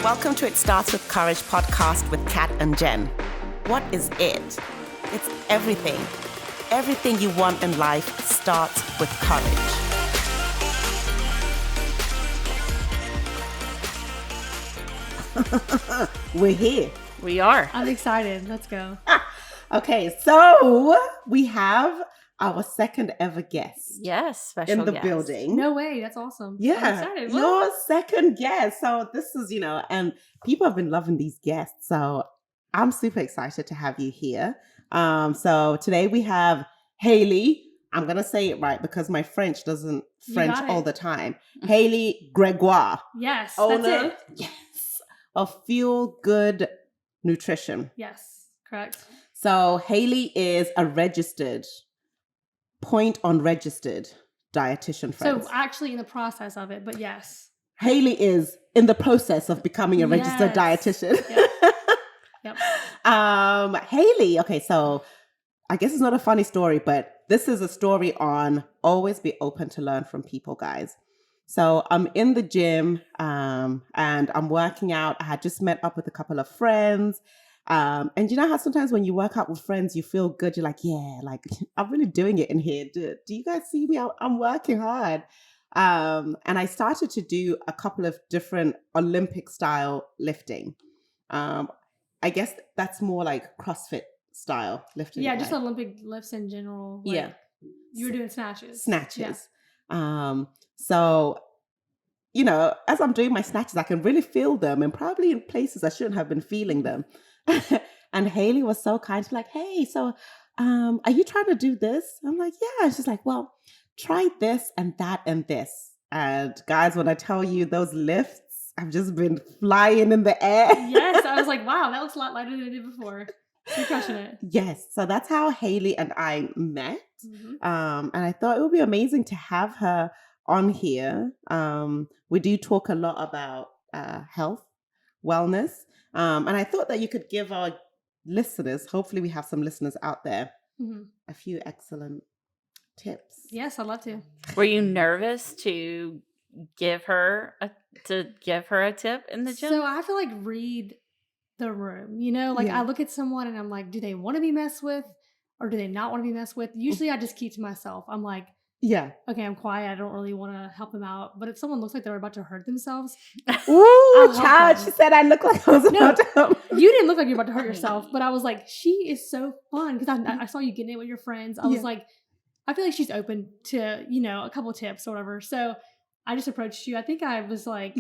Welcome to It Starts With Courage podcast with Kat and Jen. What is it? It's everything. Everything you want in life starts with courage. We're here. We are. I'm excited. Let's go. Okay, so we have our second ever guest. Yes, special in the guest. building. No way. That's awesome. Yeah, I'm excited. What? your second guest. So this is, and people have been loving these guests. So I'm super excited to have you here. So today we have Haley. I'm going to say it right because my French doesn't French all the time. Haley Gregoire. Yes, Owner, that's it. yes, of Feel Good Nutrition. Yes, correct. So Haley is a registered dietitian, friends. So actually in the process of it, but yes. Haley is in the process of becoming a registered dietitian. Yep. Haley, okay, so I guess it's not a funny story, but this is a story on always be open to learn from people, guys. So I'm in the gym and I'm working out. I had just met up with a couple of friends. And you know how sometimes when you work out with friends, you feel good. You're like, yeah, like I'm really doing it in here. Do you guys see me? I'm working hard. And I started to do a couple of different Olympic style lifting. I guess that's more like CrossFit style lifting. Yeah, just Olympic lifts in general. Like, yeah. You were doing snatches. Yeah. So, as I'm doing my snatches, I can really feel them and probably in places I shouldn't have been feeling them. And Haley was so kind. She's like, hey, so are you trying to do this? I'm like, yeah. And she's like, well, try this and that and this. And guys, when I tell you those lifts, I've just been flying in the air. Yes, I was like, wow, that looks a lot lighter than it did before. You're crushing it. Yes. So that's how Haley and I met. Mm-hmm. And I thought it would be amazing to have her on here. We do talk a lot about health, wellness. And I thought that you could give our listeners, hopefully we have some listeners out there, a few excellent tips. Yes, I'd love to. Were you nervous to give her a tip in the gym? So I have to read the room, I look at someone and I'm like, do they want to be messed with or do they not want to be messed with? Usually I just keep to myself. I'm like, yeah, okay, I'm quiet. I don't really want to help them out. But if someone looks like they're about to hurt themselves, ooh, child, she said I look like I was about to help. You didn't look like you're about to hurt yourself, but I was like, she is so fun because I saw you getting it with your friends. I was like, I feel like she's open to, a couple tips or whatever. So I just approached you. I think I was like,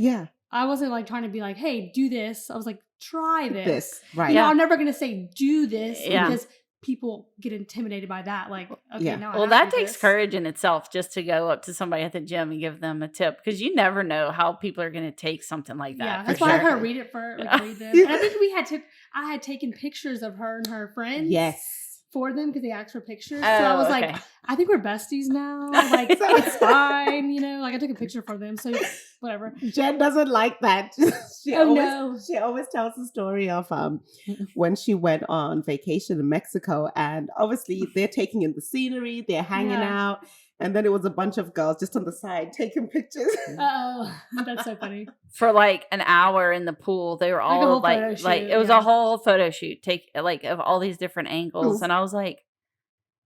I wasn't trying to be like, hey, do this. I was like, try this. Right. I'm never going to say do this because people get intimidated by that. Like, okay, now well, that takes courage in itself just to go up to somebody at the gym and give them a tip because you never know how people are going to take something like that. Yeah, that's why I had her read it read them. And I think I had taken pictures of her and her friends. Yes. For them because they asked for pictures. So I was like, I think we're besties now. Like, So it's fine, I took a picture for them. So whatever. Jen doesn't like that. She always tells the story of when she went on vacation in Mexico, and obviously they're taking in the scenery, they're hanging out, and then it was a bunch of girls just on the side taking pictures. Oh, that's so funny. For an hour in the pool, they were all it was a whole photo shoot, of all these different angles, and I was like,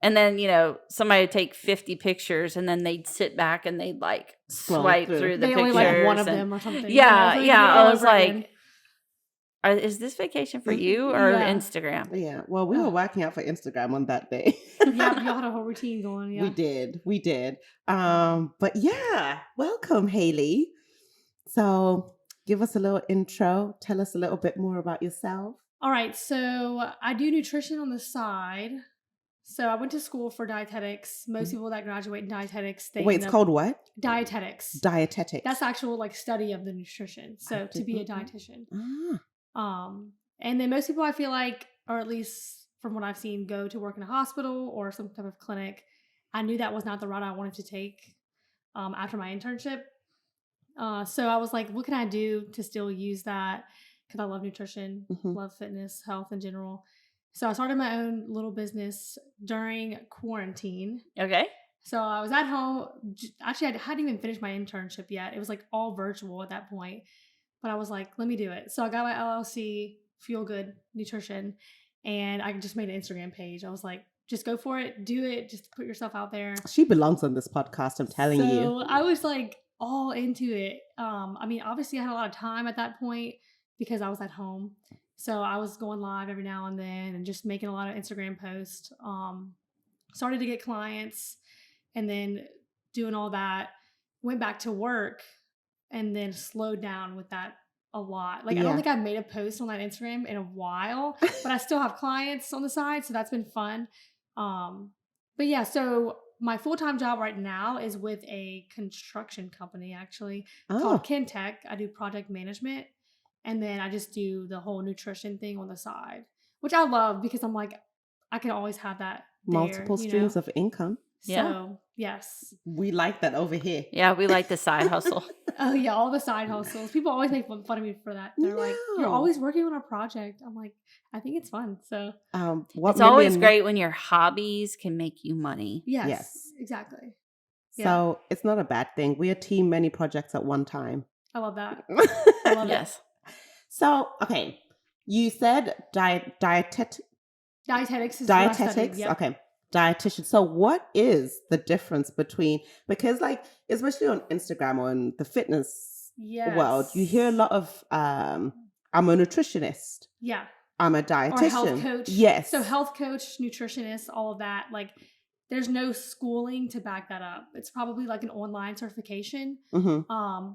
and then somebody would take 50 pictures, and then they'd sit back and they'd swipe through the pictures. Only one of them or something. I was like, is this vacation for you or Instagram? Yeah. Well, we were working out for Instagram on that day. Yeah, y'all had a whole routine going. Yeah. We did. But yeah, welcome, Haley. So give us a little intro. Tell us a little bit more about yourself. All right. So I do nutrition on the side. So I went to school for dietetics. Most people that graduate in dietetics, it's called what? Dietetics. Dietetics. That's the actual study of the nutrition. So to be a dietitian. And then most people I feel like, or at least from what I've seen, go to work in a hospital or some type of clinic. I knew that was not the route I wanted to take after my internship. So I was like, what can I do to still use that? Because I love nutrition, love fitness, health in general. So I started my own little business during quarantine. Okay. So I was at home. Actually, I hadn't even finished my internship yet. It was all virtual at that point. but I was like, let me do it. So I got my LLC, Feel Good Nutrition, and I just made an Instagram page. I was like, just go for it, do it, just put yourself out there. She belongs on this podcast, I'm telling you. So I was like all into it. I mean, obviously I had a lot of time at that point because I was at home. So I was going live every now and then and just making a lot of Instagram posts. Started to get clients and then doing all that. Went back to work and then slowed down with that a lot. Like, I don't think I've made a post on that Instagram in a while, but I still have clients on the side. So that's been fun. But yeah, so my full-time job right now is with a construction company actually called Kintech. I do project management. And then I just do the whole nutrition thing on the side, which I love because I'm like, I can always have that there, multiple streams of income. So, yes. We like that over here. Yeah, we like the side hustle. Oh, yeah, all the side hustles. People always make fun of me for that. They're like, you're always working on a project. I'm like, I think it's fun. So, it's always great when your hobbies can make you money. Yes. Exactly. So, it's not a bad thing. We are team many projects at one time. I love that. I love it. So, okay, you said dietetics is dietetics. Yep. Okay, dietitian. So, what is the difference between, because like especially on Instagram or in the fitness world, you hear a lot of I'm a nutritionist. Yeah. I'm a dietitian. Or health coach. Yes. So health coach, nutritionist, all of that. Like, there's no schooling to back that up. It's probably like an online certification. Mm-hmm.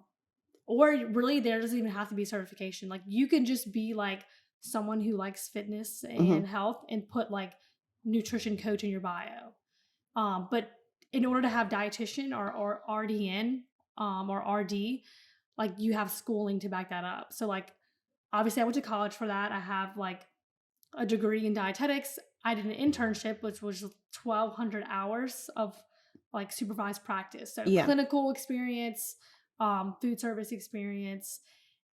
Or really, there doesn't even have to be certification. Like, you can just be like someone who likes fitness and health and put like nutrition coach in your bio. But in order to have dietitian or RDN or RD, like, you have schooling to back that up. So like, obviously I went to college for that. I have like a degree in dietetics. I did an internship, which was 1,200 hours of like supervised practice. So clinical experience, food service experience.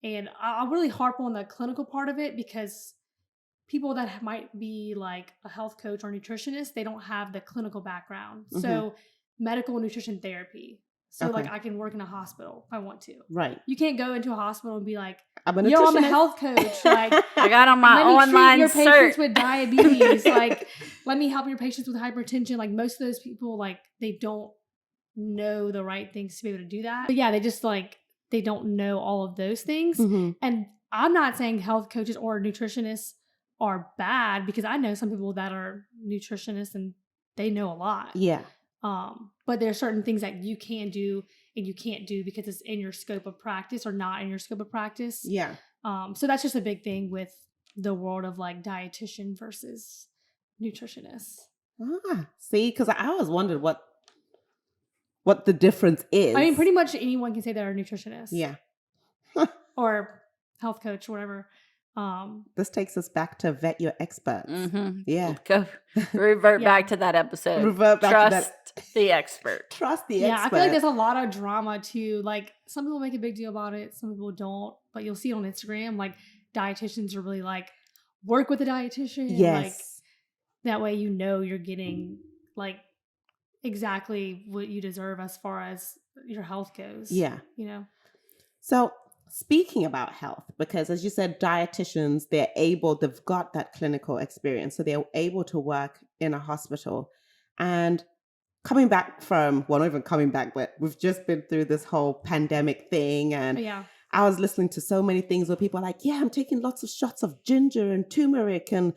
And I'll really harp on the clinical part of it because people that might be like a health coach or nutritionist, they don't have the clinical background. Mm-hmm. So medical nutrition therapy. So like, I can work in a hospital if I want to. Right. You can't go into a hospital and be like, I'm a health coach. Like, I got on my online your patients cert. with diabetes. Like, let me help your patients with hypertension. Like, most of those people, like, they don't know the right things to be able to do that. But yeah, they just like, they don't know all of those things. Mm-hmm. And I'm not saying health coaches or nutritionists are bad, because I know some people that are nutritionists and they know a lot. Yeah. But there are certain things that you can do and you can't do because it's in your scope of practice or not in your scope of practice. Yeah. So that's just a big thing with the world of like dietitian versus nutritionist. See, because I always wondered what the difference is. I mean, pretty much anyone can say they're a nutritionist. Yeah. Or health coach, whatever. This takes us back to vet your experts. Mm-hmm. Yeah. Go revert back to that episode. Revert back Trust to that. The expert. Trust the expert. Yeah, I feel like there's a lot of drama too. Like, some people make a big deal about it, some people don't. But you'll see it on Instagram, like, dietitians are really like, work with a dietitian. Yes. Like, that way you know you're getting like exactly what you deserve as far as your health goes. Yeah. You know? So, speaking about health, because as you said, dietitians, they've got that clinical experience. So they're able to work in a hospital. And coming back from, well, not even coming back, but we've just been through this whole pandemic thing. And I was listening to so many things where people are like, yeah, I'm taking lots of shots of ginger and turmeric and,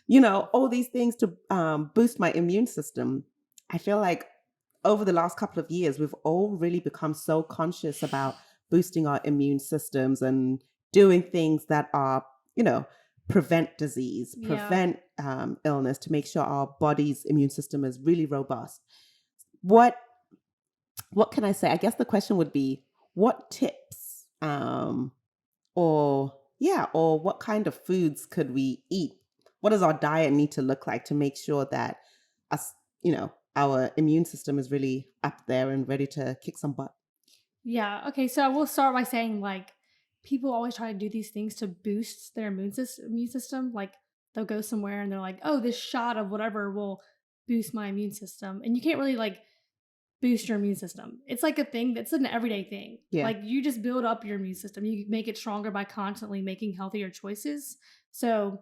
you know, all these things to boost my immune system. I feel like over the last couple of years, we've all really become so conscious about boosting our immune systems and doing things that are, you know, prevent disease, prevent illness, to make sure our body's immune system is really robust. What can I say? I guess the question would be, what tips or what kind of foods could we eat? What does our diet need to look like to make sure that us, you know, our immune system is really up there and ready to kick some butt? Yeah. Okay. So I will start by saying, like, people always try to do these things to boost their immune system. Like, they'll go somewhere and they're like, oh, this shot of whatever will boost my immune system. And you can't really like boost your immune system. It's like a thing that's an everyday thing. Yeah. Like you just build up your immune system. You make it stronger by constantly making healthier choices. So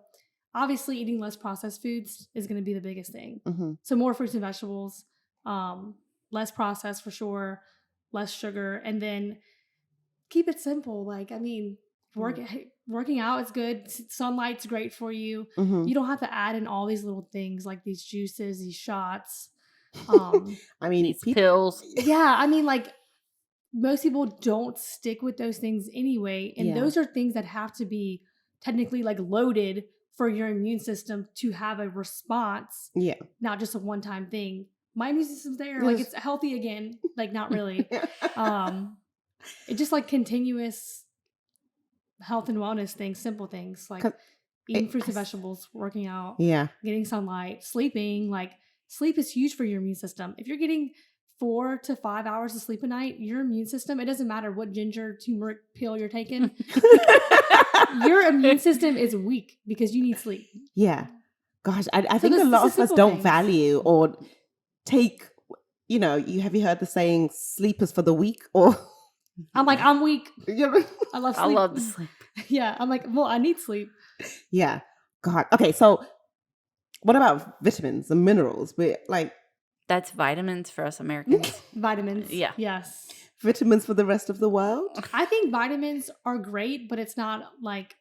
obviously eating less processed foods is going to be the biggest thing. Mm-hmm. So more fruits and vegetables, less processed for sure, less sugar, and then keep it simple. Like, I mean, working out is good. Sunlight's great for you. Mm-hmm. You don't have to add in all these little things like these juices, these shots. I mean, these pills. Yeah, I mean, like most people don't stick with those things anyway, and those are things that have to be technically like loaded for your immune system to have a response. Yeah, not just a one-time thing. My immune system's there, like it's healthy again. Like not really. It's just like continuous health and wellness things, simple things like eating fruits and vegetables, working out, getting sunlight, sleeping. Like sleep is huge for your immune system. If you're getting 4 to 5 hours of sleep a night, your immune system, it doesn't matter what ginger turmeric pill you're taking, your immune system is weak because you need sleep. Yeah. Gosh, I think a lot of us don't value or take, you know, have you heard the saying, sleep is for the weak? Or I'm like, I'm weak. I love sleep. I love the sleep. Yeah. I'm like, well, I need sleep. Yeah. God. Okay. So what about vitamins and minerals? That's vitamins for us Americans. Vitamins. Yeah. Yes. Vitamins for the rest of the world? I think vitamins are great, but it's not like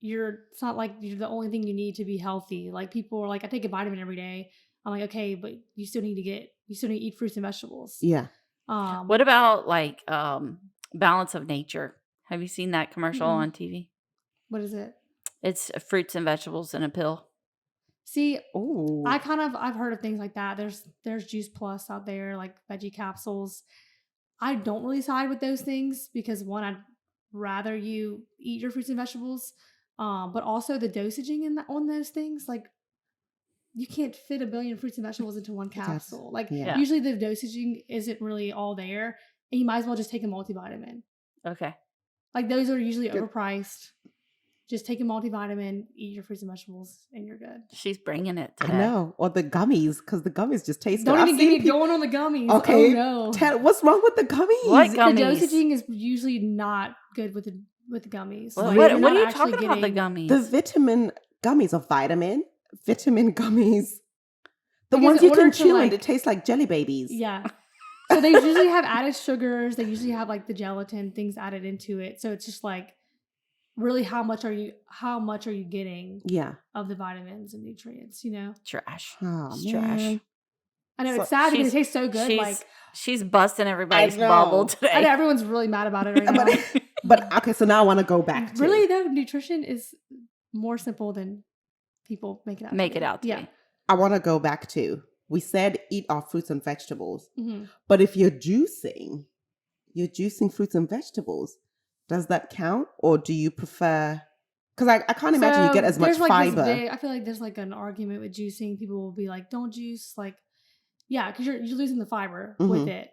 you're the only thing you need to be healthy. Like people are like, I take a vitamin every day. I'm like, okay, but you still need to eat fruits and vegetables. Yeah. What about like Balance of Nature? Have you seen that commercial on TV? What is it? It's fruits and vegetables in a pill. See, I've heard of things like that. There's Juice Plus out there, like veggie capsules. I don't really side with those things because one, I'd rather you eat your fruits and vegetables, but also the dosaging on those things, like you can't fit 1 billion fruits and vegetables into one capsule. Like usually the dosaging isn't really all there, and you might as well just take a multivitamin. Okay. Like those are usually overpriced. Just take a multivitamin, eat your fruits and vegetables, and you're good. She's bringing it today. I know. Or the gummies, because the gummies just taste good. Don't even get me going on the gummies. Okay. Oh, no. What's wrong with the gummies? What gummies? The dosaging is usually not good with the gummies. What are you talking about, the gummies? The vitamin gummies or vitamin gummies. The ones you can chew and it tastes like jelly babies. Yeah. So they usually have added sugars. They usually have like the gelatin things added into it. So it's just like, really, how much are you getting of the vitamins and nutrients, you know? Trash. It's trash. I know, it's sad because it tastes so good. She's busting everybody's bubble today. I know everyone's really mad about it right now. But okay, so now I want to go back to really though, nutrition is more simple than people make it out to be. I want to go back to, we said eat our fruits and vegetables. Mm-hmm. But if you're juicing fruits and vegetables, does that count, or do you prefer? Because I can't imagine you get as much fiber. I feel like there's like an argument with juicing. People will be like, "Don't juice," like, yeah, because you're losing the fiber with it.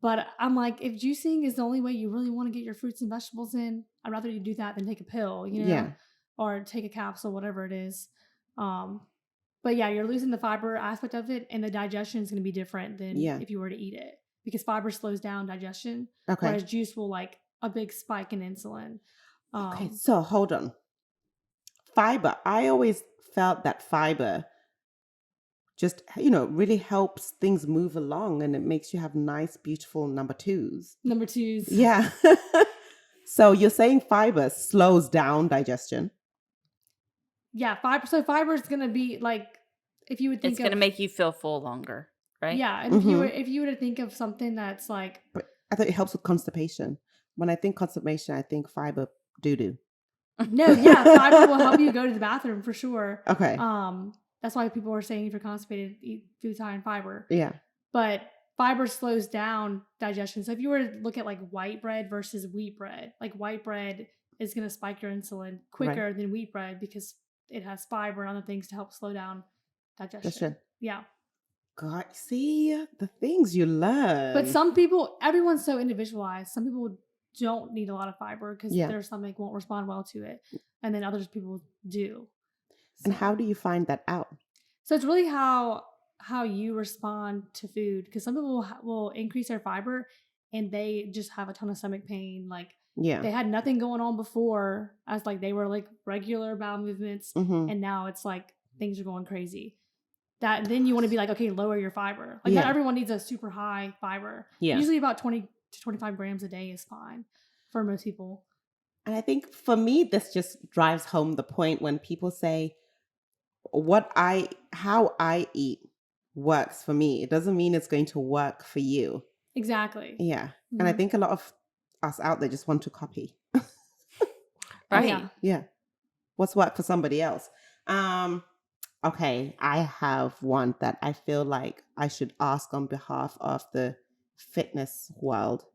But I'm like, if juicing is the only way you really want to get your fruits and vegetables in, I'd rather you do that than take a pill, you know, or take a capsule, whatever it is. But yeah, you're losing the fiber aspect of it, and the digestion is going to be different than if you were to eat it, because fiber slows down digestion, whereas juice will like a big spike in insulin. Okay, so hold on. Fiber. I always felt that fiber just, really helps things move along, and it makes you have nice, beautiful number twos. Yeah. So you're saying fiber slows down digestion? Yeah, fiber. So fiber is going to be like, if you would think it's going to make you feel full longer, right? Yeah. And if you were to think of something that's like, but I thought it helps with constipation. When I think constipation, I think fiber doo-doo. No, yeah, fiber will help you go to the bathroom for sure. Okay. That's why people are saying if you're constipated, eat foods high in fiber. Yeah. But fiber slows down digestion. So if you were to look at like white bread versus wheat bread, like white bread is going to spike your insulin quicker than wheat bread because it has fiber and other things to help slow down digestion. Yeah. God, see the things you learn. But everyone's so individualized. Some people don't need a lot of fiber because their stomach won't respond well to it, and then other people do. And how do you find that out? So it's really how how you respond to food, because some people will increase their fiber and they just have a ton of stomach pain. Like they had nothing going on before, as like they were like regular bowel movements, and now it's like things are going crazy. That then you want to be like, okay, lower your fiber. Like not everyone needs a super high fiber. Usually about 20 to 25 grams a day is fine for most people. And I think for me, this just drives home the point when people say how I eat works for me. It doesn't mean it's going to work for you. Exactly. Yeah. And I think a lot of us out there just want to copy. Right. Yeah. What's worked for somebody else? Okay, I have one that I feel like I should ask on behalf of the fitness world.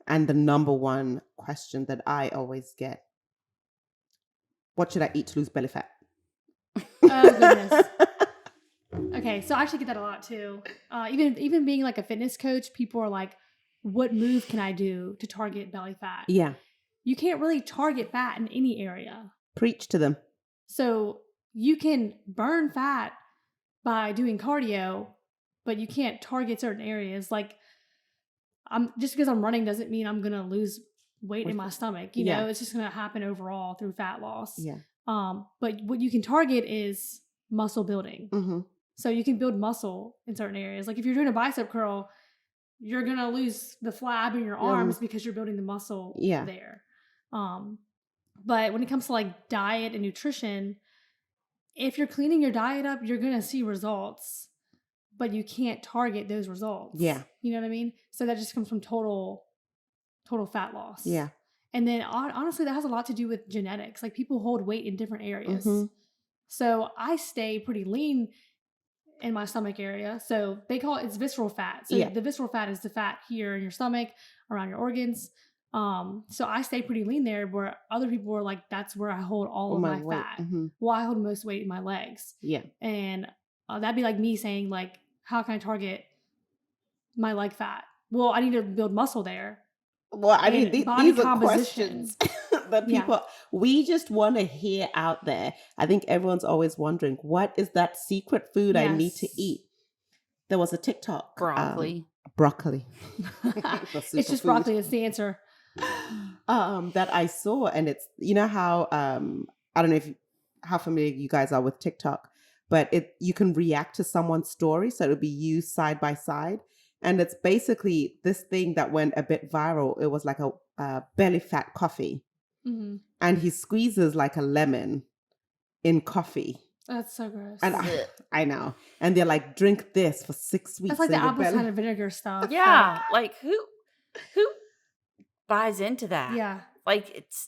And the number one question that I always get: what should I eat to lose belly fat? Oh, goodness. Okay, so I actually get that a lot too. Even being like a fitness coach, people are like, what move can I do to target belly fat? Yeah. You can't really target fat in any area. Preach to them. So you can burn fat by doing cardio, but you can't target certain areas. Like just because I'm running doesn't mean I'm gonna lose weight in my stomach. You know, it's just gonna happen overall through fat loss. Yeah. But what you can target is muscle building. Mm-hmm. So you can build muscle in certain areas. Like if you're doing a bicep curl, you're gonna lose the flab in your arms because you're building the muscle there. But when it comes to like diet and nutrition, if you're cleaning your diet up, you're gonna see results, but you can't target those results. Yeah. You know what I mean? So that just comes from total fat loss. Yeah. And then honestly, that has a lot to do with genetics. Like people hold weight in different areas. Mm-hmm. So I stay pretty lean in my stomach area. So they call it's visceral fat. So the visceral fat is the fat here in your stomach, around your organs. So I stay pretty lean there, where other people are like, that's where I hold all of my fat. Mm-hmm. Well, I hold most weight in my legs. Yeah. And that'd be like me saying like, how can I target my leg fat? Well, I need to build muscle there. Well, I mean, these are questions that people, we just want to hear out there. I think everyone's always wondering, what is that secret food I need to eat? There was a TikTok. Broccoli. It's just broccoli. It's the answer. That I saw. And it's, you know how, I don't know how familiar you guys are with TikTok, but you can react to someone's story. So it'll be you side by side. And it's basically this thing that went a bit viral. It was like a belly fat coffee. Mm-hmm. And he squeezes like a lemon in coffee. That's so gross. And I know. And they're like, drink this for 6 weeks. That's like the apple cider vinegar stuff. Yeah. Like who buys into that? Yeah. Like it's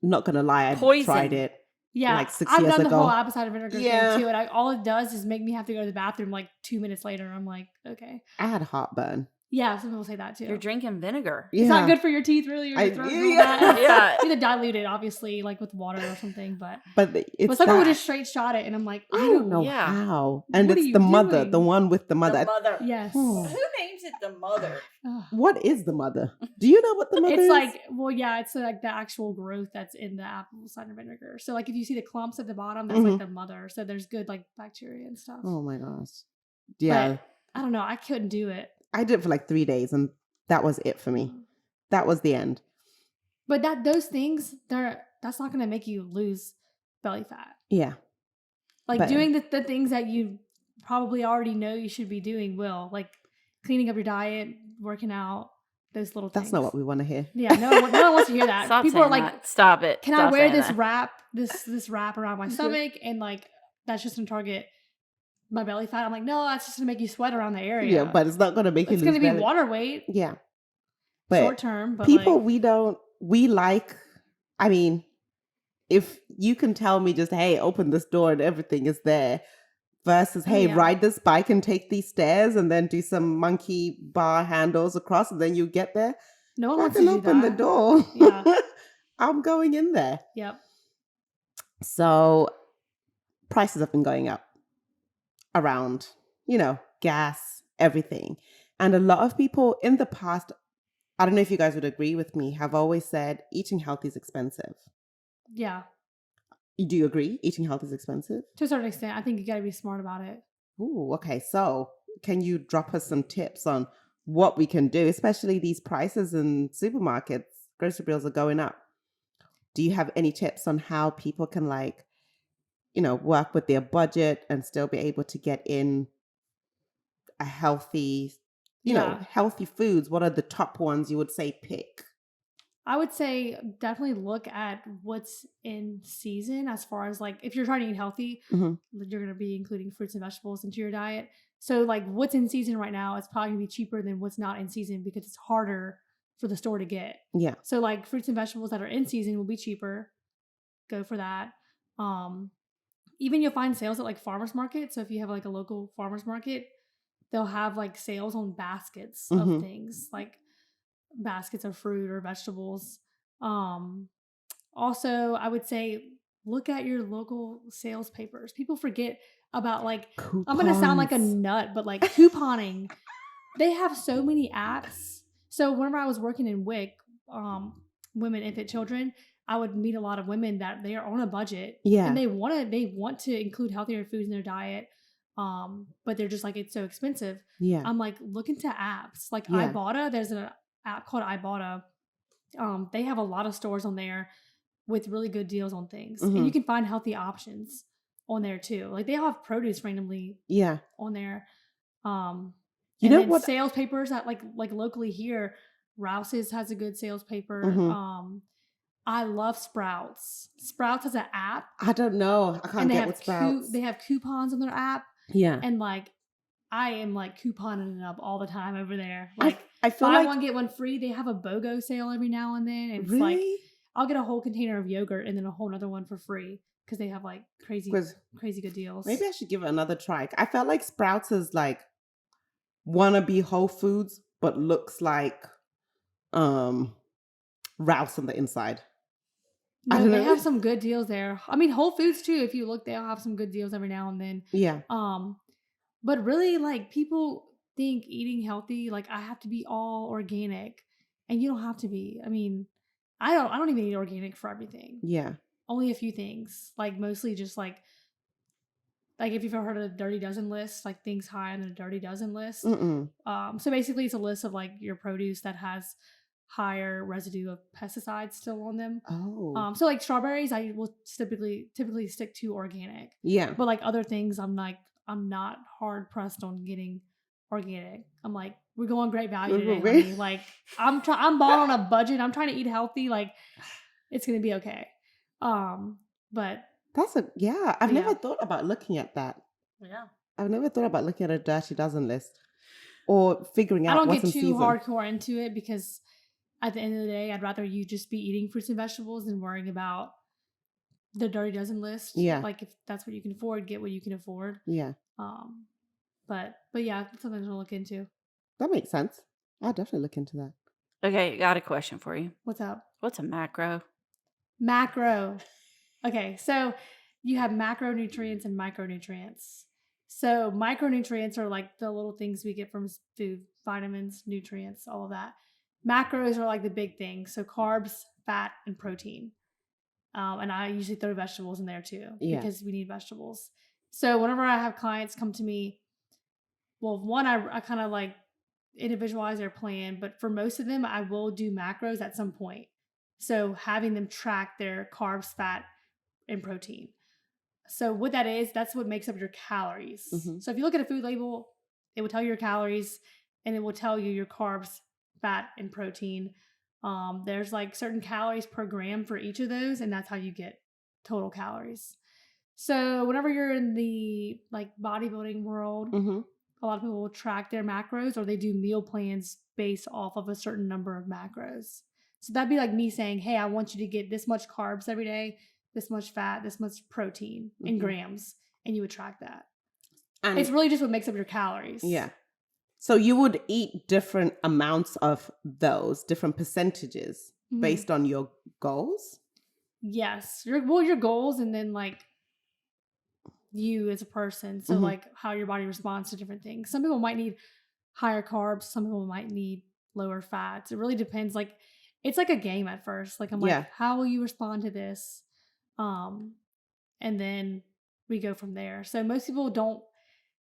not going to lie. I tried it. Yeah, like 6 years ago. I've done the whole apple cider vinegar thing too, and all it does is make me have to go to the bathroom like 2 minutes later. I'm like, okay. I had heartburn. Yeah, some people say that too. You're drinking vinegar. It's not good for your teeth, really. Or your throat. Yeah. You either dilute it, obviously, like with water or something. But some people just straight shot it, and I'm like, I don't know how. And it's the mother, the one with the mother. The mother. Yes. Who names it the mother? What is the mother? Do you know what the mother is? It's like, it's like the actual growth that's in the apple cider vinegar. So like if you see the clumps at the bottom, that's like the mother. So there's good like bacteria and stuff. Oh my gosh. Yeah. But, I don't know. I couldn't do it. I did it for like 3 days and that was it for me. That was the end. But those things, that's not going to make you lose belly fat. Yeah. Like doing the things that you probably already know you should be doing will. Like cleaning up your diet, working out, those little things. That's not what we want to hear. Yeah, no one wants to hear that. Stop People are like, that. Stop it. Can I wear this wrap, this wrap around my stomach? And like, that's just going to target my belly fat. I'm like, no, that's just gonna make you sweat around the area. Yeah, but it's not gonna make you lose belly. It's gonna be water weight. Yeah. But short term. But people I mean, if you can tell me just, hey, open this door and everything is there, versus, hey, ride this bike and take these stairs and then do some monkey bar handles across and then you get there. No one wants to open the door. Yeah. I'm going in there. Yep. So prices have been going up around, gas, everything. And a lot of people in the past, I don't know if you guys would agree with me, have always said eating healthy is expensive. Yeah. Do you agree? Eating healthy is expensive? To a certain extent. I think you got to be smart about it. Ooh, okay. So can you drop us some tips on what we can do, especially these prices in supermarkets? Grocery bills are going up. Do you have any tips on how people can work with their budget and still be able to get in a healthy, healthy foods? What are the top ones you would say pick? I would say definitely look at what's in season as far as like if you're trying to eat healthy, Mm-hmm. you're going to be including fruits and vegetables into your diet. So like what's in season right now is probably going to be cheaper than what's not in season because it's harder for the store to get. Yeah. So like fruits and vegetables that are in season will be cheaper. Go for that. Even you'll find sales at like farmers market. So if you have like a local farmers market, they'll have like sales on baskets of things like baskets of fruit or vegetables. Also, I would say look at your local sales papers. People forget about like Coupons. I'm gonna sound like a nut, but like couponing. They have so many apps. So whenever I was working in WIC, women, infant, children, I would meet a lot of women that they are on a budget. Yeah. And they want to include healthier foods in their diet. But they're just like, it's so expensive. Yeah. I'm like, look into apps. Like Ibotta, there's an app called Ibotta. They have a lot of stores on there with really good deals on things. And you can find healthy options on there too. Like they have produce randomly on there. You know what? Sales papers that like locally here, Rouse's has a good sales paper. I love Sprouts. Sprouts has an app. I don't know. I can't get with Sprouts. They have coupons on their app. Yeah. And like I am like couponing it up all the time over there. Like I feel buy like one get one free. They have a BOGO sale every now and then. And it's really? like I'll get a whole container of yogurt and then a whole other one for free because they have like crazy good deals. Maybe I should give it another try. I felt like Sprouts is like wannabe Whole Foods, but looks like Rouse on the inside. No, they have some good deals there. I mean, Whole Foods too. If you look, they'll have some good deals every now and then. Yeah. But really, like people think eating healthy, like I have to be all organic, and you don't have to be. I mean, I don't even eat organic for everything. Yeah. Only a few things, like mostly just like if you've ever heard of the Dirty Dozen list, like things high on the Dirty Dozen list. So basically, it's a list of like your produce that has higher residue of pesticides still on them. Oh. So like strawberries, I will typically stick to organic. Yeah. But like other things, I'm not hard pressed on getting organic. I'm like, we're going great value today, honey. Like I'm balling on a budget. I'm trying to eat healthy. Like it's gonna be okay. But that's I've never thought about looking at that. Yeah. I've never thought about looking at a Dirty Dozen list or figuring out what's in season. I don't get too hardcore into it because at the end of the day, I'd rather you just be eating fruits and vegetables than worrying about the Dirty Dozen list. Yeah. Like if that's what you can afford, get what you can afford. Yeah. But yeah, that's something to look into. That makes sense. I'll definitely look into that. Okay, got a question for you. What's up? What's a macro? Macro. Okay, so you have macronutrients and micronutrients. So micronutrients are like the little things we get from food, vitamins, nutrients, all of that. Macros are like the big things. So carbs, fat, and protein. And I usually throw vegetables in there too because we need vegetables. So whenever I have clients come to me, well, one, I kind of like individualize their plan, but for most of them, I will do macros at some point. So having them track their carbs, fat, and protein. So what that is, that's what makes up your calories. So if you look at a food label, it will tell you your calories and it will tell you your carbs, fat, and protein. There's like certain calories per gram for each of those, and that's how you get total calories. So whenever you're in the like bodybuilding world, a lot of people will track their macros or they do meal plans based off of a certain number of macros. So that'd be like me saying, hey, I want you to get this much carbs every day, this much fat, this much protein in grams, and you would track that. And it's really just what makes up your calories. Yeah. So you would eat different amounts of those, different percentages based on your goals? Yes. Your goals and then like you as a person. So like how your body responds to different things. Some people might need higher carbs. Some people might need lower fats. It really depends. Like it's like a game at first. Like I'm like, how will you respond to this? And then we go from there. So most people don't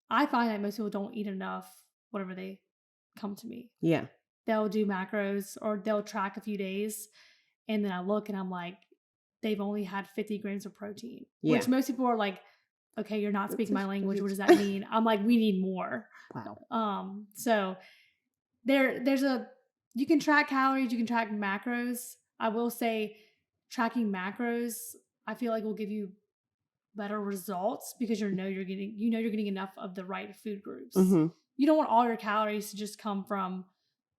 I find that most people don't eat enough whenever they come to me. Yeah. They'll do macros or they'll track a few days. And then I look and I'm like, they've only had 50 grams of protein. Yeah. Which most people are like, okay, you're not speaking my language. What does that mean? I'm like, we need more. Wow. So you can track calories, you can track macros. I will say tracking macros, I feel like will give you better results because you're getting enough of the right food groups. Mm-hmm. You don't want all your calories to just come from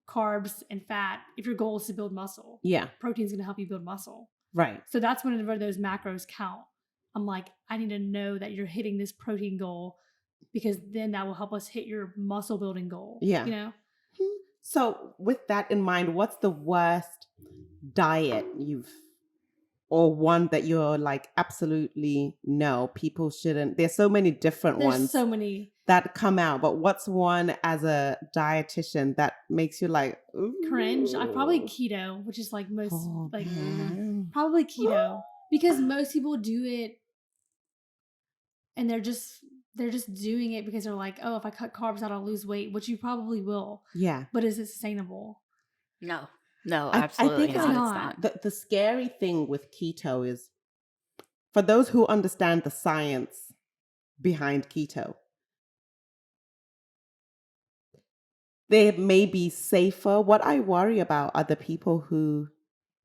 carbs and fat if your goal is to build muscle. Yeah. Protein's going to help you build muscle. Right. So that's whenever those macros count. I'm like, I need to know that you're hitting this protein goal because then that will help us hit your muscle building goal. Yeah. You know? So with that in mind, what's the worst diet or one that you're like, absolutely no, people shouldn't? There's so many different ones. There's so many that come out, but what's one as a dietitian that makes you like cringe? I probably keto, which is like probably keto because most people do it and they're just doing it because they're like, oh, if I cut carbs out, I'll lose weight, which you probably will. Yeah. But is it sustainable? No, absolutely I think not. It's not. The scary thing with keto is for those who understand the science behind keto, they may be safer. What I worry about are the people who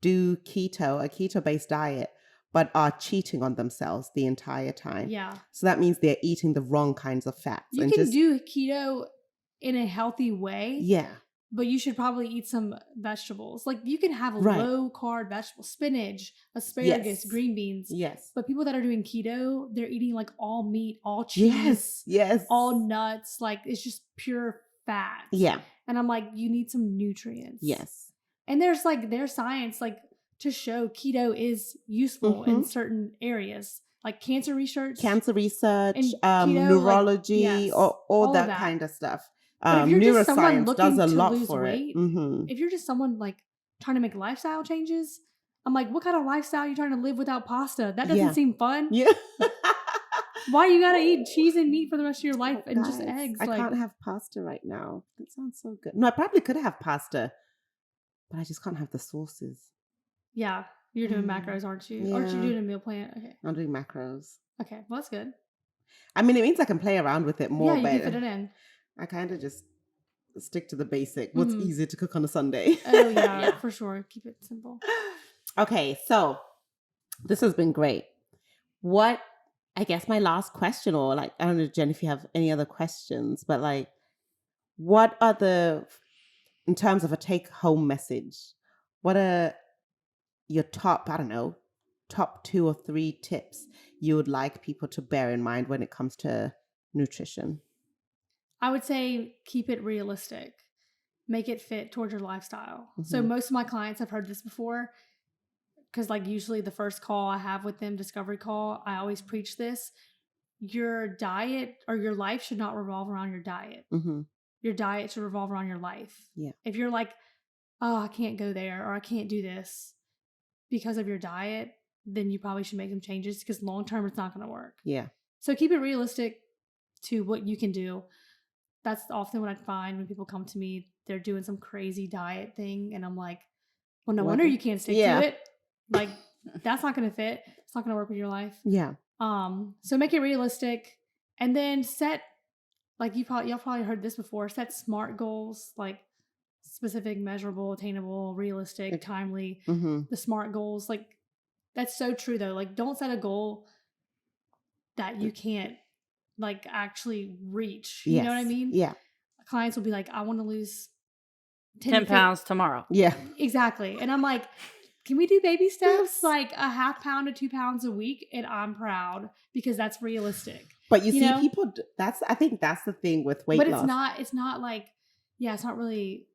do keto, a keto-based diet, but are cheating on themselves the entire time. Yeah. So that means they're eating the wrong kinds of fats. You can do keto in a healthy way. Yeah. But you should probably eat some vegetables. Like you can have low-carb vegetables, spinach, asparagus, green beans. Yes. But people that are doing keto, they're eating like all meat, all cheese, all nuts. Like it's just pure fat. Yeah. And I'm like, you need some nutrients. Yes. And there's science like to show keto is useful in certain areas, like cancer research, keto, neurology, all that kind of stuff. Neuroscience does a lot for it. Mm-hmm. If you're just someone like trying to make lifestyle changes, I'm like, what kind of lifestyle are you trying to live without pasta? That doesn't seem fun. Yeah. Why you gotta eat cheese and meat for the rest of your life and just eggs? I can't have pasta right now. That sounds so good. No, I probably could have pasta, but I just can't have the sauces. Yeah, you're doing macros, aren't you? Yeah. Aren't you doing a meal plan? Okay, I'm doing macros. Okay, well that's good. I mean, it means I can play around with it more. Yeah, you can fit it in. I kind of just stick to the basic. What's easy to cook on a Sunday? Oh yeah, for sure. Keep it simple. Okay, so this has been great. I guess my last question, or like, I don't know, Jen, if you have any other questions, but like, what are in terms of a take-home message, what are your top 2 or 3 tips you would like people to bear in mind when it comes to nutrition? I would say keep it realistic. Make it fit towards your lifestyle. Mm-hmm. So most of my clients have heard this before because like usually the first call I have with them, discovery call, I always preach this. Your diet or your life should not revolve around your diet. Mm-hmm. Your diet should revolve around your life. Yeah. If you're like, oh, I can't go there or I can't do this because of your diet, then you probably should make some changes because long-term it's not going to work. Yeah. So keep it realistic to what you can do. That's often what I find when people come to me, they're doing some crazy diet thing. And I'm like, well, no wonder you can't stick to it. Like, that's not going to fit. It's not going to work with your life. Yeah. So make it realistic and then set, like y'all probably heard this before, set SMART goals, like specific, measurable, attainable, realistic, timely, the SMART goals. Like, that's so true though. Like, don't set a goal that you can't like actually reach. You know what I mean? Yeah. Clients will be like, I want to lose 10 pounds tomorrow. Yeah. Exactly. And I'm like, can we do baby steps? Like a 1/2 pound to 2 pounds a week. And I'm proud because that's realistic. But you see, people, I think that's the thing with weight loss. But it's not like, it's not really,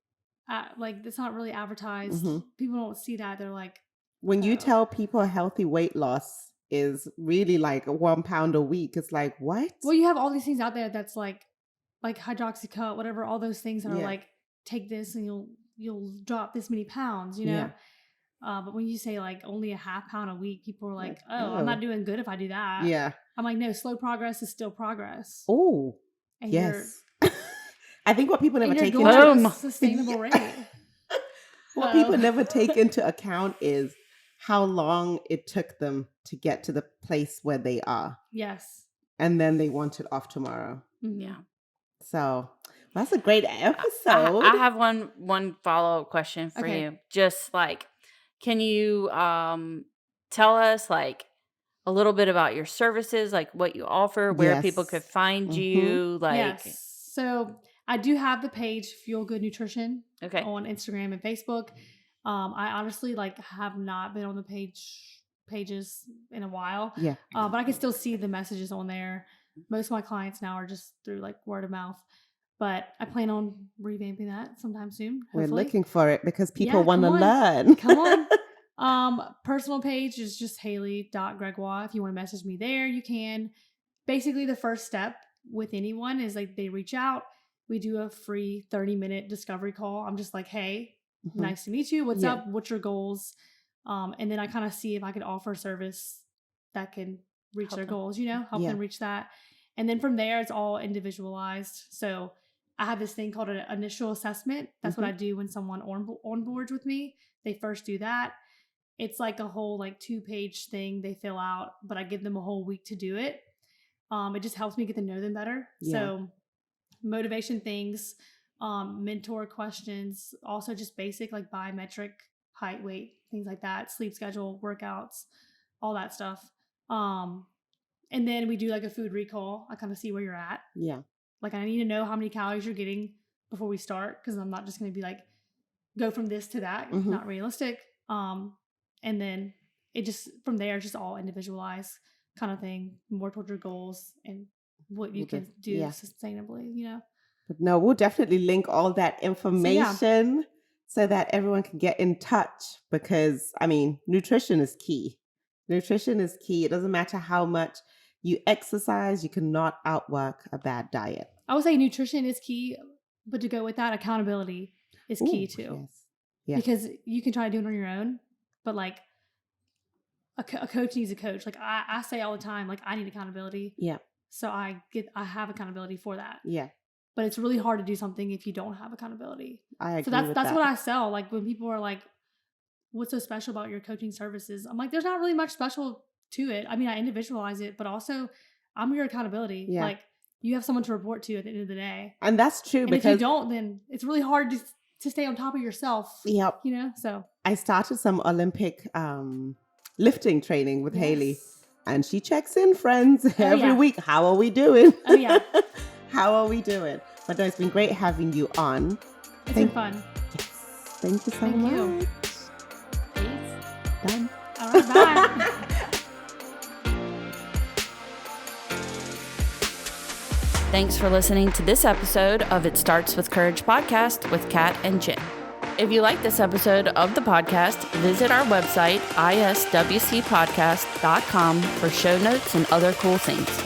it's not really advertised. Mm-hmm. People don't see that. They're like, when you tell people healthy weight loss is really like 1 pound a week, it's like, what? Well, you have all these things out there that's like hydroxycut, whatever, all those things that are like, take this and you'll drop this many pounds, you know? Yeah. But when you say like only a 1/2 pound a week, people are like, oh, I'm not doing good if I do that. Yeah. I'm like, no, slow progress is still progress. Oh, And yes. I think what people never take into a sustainable rate. What people never take into account is how long it took them to get to the place where they are. Yes. And then they want it off tomorrow. Yeah. So that's a great episode. I have one follow-up question for you. Just like, can you tell us like a little bit about your services, like what you offer, where people could find you? Like, yes. So I do have the page Feel Good Nutrition okay, on Instagram and Facebook. I honestly like have not been on the pages in a while. Yeah. But I can still see the messages on there. Most of my clients now are just through like word of mouth. But I plan on revamping that sometime soon. Hopefully. We're looking for it because people want to learn. Come on. Personal page is just Haley.Gregoire. If you want to message me there, you can. Basically, the first step with anyone is like they reach out. We do a free 30-minute discovery call. I'm just like, hey, nice to meet you. What's up? What's your goals? And then I kind of see if I could offer a service that can reach their goals, help them reach that. And then from there, it's all individualized. So I have this thing called an initial assessment. That's what I do when someone onboards with me. They first do that. It's like a whole 2-page thing they fill out, but I give them a whole week to do it. It just helps me get to know them better. Yeah. So motivation things, mentor questions, also just basic like biometric, height, weight, things like that, sleep schedule, workouts, all that stuff. And then we do like a food recall. I kind of see where you're at. Yeah. Like I need to know how many calories you're getting before we start, because I'm not just going to be like, go from this to that. Not realistic. And then it just, from there, it's just all individualized kind of thing, more towards your goals and what you can do sustainably, But no, we'll definitely link all that information so that everyone can get in touch, because, I mean, nutrition is key. Nutrition is key. It doesn't matter how much you exercise, you cannot outwork a bad diet. I would say nutrition is key, but to go with that, accountability is key too. Yes. Yeah. Because you can try to do it on your own, but like a coach needs a coach. Like I say all the time, like I need accountability. Yeah. So I have accountability for that. Yeah. But it's really hard to do something if you don't have accountability. I agree. So that's what I sell. Like when people are like, what's so special about your coaching services? I'm like, there's not really much special to it. I mean, I individualize it, but also I'm your accountability. Yeah. Like you have someone to report to at the end of the day. And that's true. And because if you don't, then it's really hard to stay on top of yourself. Yep. So I started some Olympic lifting training with Haley, and she checks in, friends, every week. How are we doing? Oh, yeah. How are we doing? But no, it's been great having you on. It's been fun. Yes. Thank you so much. You. Peace. Done. All right, bye. Thanks for listening to this episode of It Starts With Courage podcast with Kat and Jen. If you like this episode of the podcast, visit our website, iswcpodcast.com, for show notes and other cool things.